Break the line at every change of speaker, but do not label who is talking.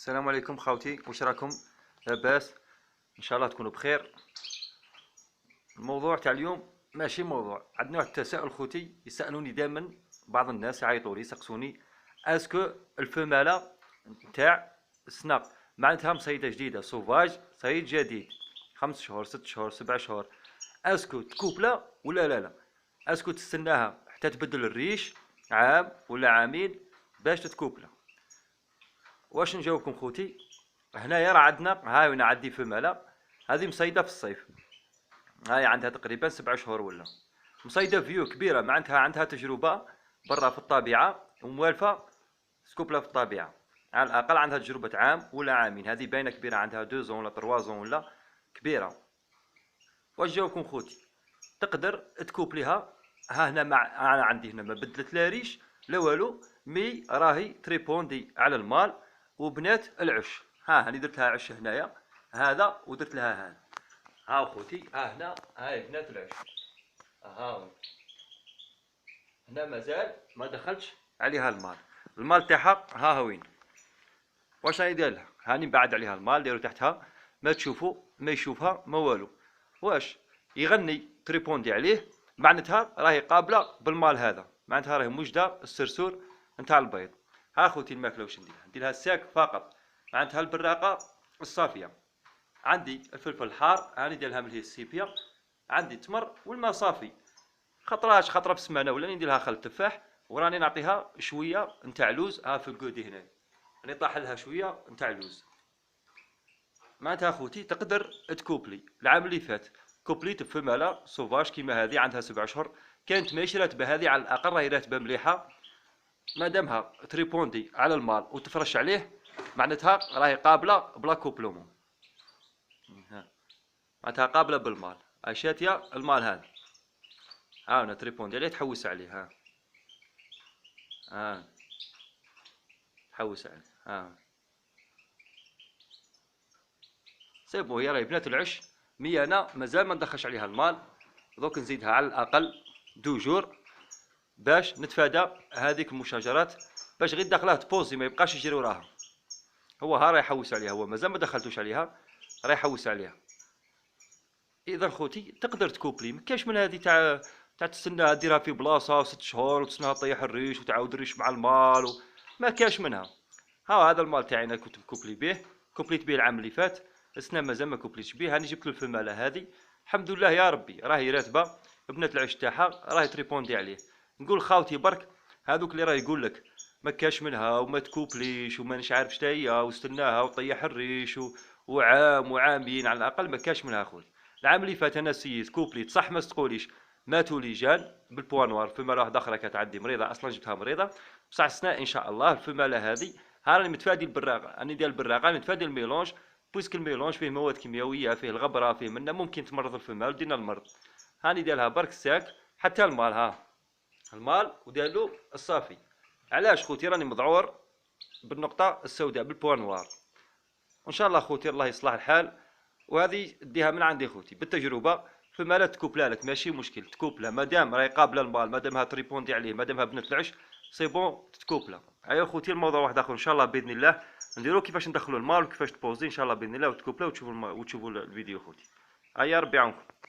السلام عليكم خاوتي، واش راكم؟ لاباس؟ ان شاء الله تكونوا بخير. الموضوع تاع اليوم ماشي موضوع، عندنا واحد التساؤل خوتي يسالوني دائما، بعض الناس يعيطوا لي يسقسوني اسكو الفماله تاع السنه معناتها مصيده جديده سوفاج، صيد جديد 5 شهور 6 شهور 7 شهور، اسكو تكوبلا ولا لا؟ اسكو تستناها حتى تبدل الريش عام ولا عامين باش تتكوبلا؟ واش نجاوبكم خوتي؟ هنايا راه عندنا هاي وين عندي فماله، هذه مصيده في الصيف، هاي عندها تقريبا 7 شهور ولا مصيده فيو كبيره، معناتها عندها تجربه برا في الطبيعه وموالفه سكوبلا في الطبيعه، على الاقل عندها تجربه عام ولا عامين، هذه باينه كبيره، عندها 2 ولا 3 ولا كبيره. واش جاوبكم خوتي؟ تقدر تكوبليها. ها هنا انا عندي هنا ما بدلت لا ريش لا والو، مي راهي تريبوندي على المال وبنات العش. ها هاني درت لها عش هنايا هذا، ودرت لها هذا. ها خوتي ها هنا هاي بنات العش، ها هنا مازال ما دخلتش عليها المال، المال تاعها ها وين. واش راني داير لها؟ هاني بعد عليها المال، ديرو تحتها ما تشوفوا ما يشوفها ما والو. واش يغني تريبوندي عليه، معناتها راهي قابله بالمال هذا، معناتها راهي مجدة السرسور نتاع البيض. ها خوتي الماكله واش ندير لها الساك فقط، معناتها البراقه الصافيه. عندي الفلفل الحار هاني ندير لها ملهي السيبيا، عندي تمر والماء صافي، خطره في السمانه ولا ندير لها خل تفاح، وراني نعطيها شويه نتاع لوز. ها في الكودي هنا راني طاح لها شويه نتاع لوز. معناتها خوتي تقدر تكوبلي. العام اللي فات كوبليت بفماله سوفاج كيما هذه عندها 7 شهور، كانت ماشي راتبه، هذه على الاقل راهي راتبه مليحه، مادامها تريبوندي على المال وتفرش عليه، معناتها راهي قابله بلا كوبلومون، معناتها قابله بالمال. اشاتيا المال هذا، ها انا تريبوندي عليه تحوس عليه، ها تحوس عليه، سي بون، هي راهي بنات العش، مي انا مازال ما ندخلش عليها المال، دوك نزيدها على الاقل 2 جور باش نتفادى هذيك المشاجرات، باش غير داخلها تبوزي ما يبقاش يجري وراها. هو ها راه يحوس عليها، هو مازال ما دخلتوش عليها، راه يحوس عليها. اذا خوتي تقدر تكوبلي، ما كاينش من هذه تاع تستناها ديرها في بلاصه 6 شهور وتستناها طيح الريش وتعاود الريش مع المال ما كاش منها. ها هذا المال تاعي انا كنت مكوبلي به، كوبليت به العام اللي فات، السنه مازال ما كوبليتش به. هاني جبت له الفماله هذه، الحمد لله يا ربي راهي راتبه، بنات العش تاعها راهي تريبوندي عليه. نقول خاوتي برك هذوك اللي راه يقول لك ما كاش منها وما تكوبليش وما نش عارف شتا واستناها وطيح الريش وعام وعامين، على الاقل ما كاش منها خويا. العام اللي فات انا سيت كوبليت صح، ما تقوليش ماتوا لي جان بالبوانوار، فماله واحده اخرى كانت عندي مريضه اصلا جبتها مريضه، بصح السنه ان شاء الله الفماله هذه ها راني متفادي البراقه، راني ديال البراقه راني متفادي الميلونج، بويسك الميلونج فيه مواد كيميائيه، فيه الغبره، فيه منا ممكن تمرض الفمال ودينا المرض. هاني ديالها برك الساك حتى المال، المال وديالو الصافي. علاش خوتي؟ راني مذعور بالنقطه السوداء بالبوانوار، وان شاء الله خوتي الله يصلح الحال. وهذه ديها من عندي خوتي بالتجربه، فما لا تكوبلا لك ماشي مشكل، تكوبلا مادام راهي قابله المال، مادامها تريبوندي عليه، مادامها بنت العش، سي بون تتكوبلا. ايوا خوتي الموضوع واحد اخر ان شاء الله باذن الله نديرو كيفاش ندخلوا المال وكيفاش تبوزي ان شاء الله باذن الله، وتكوبلا وتشوفوا الفيديو خوتي. هيا ربي يعاونكم.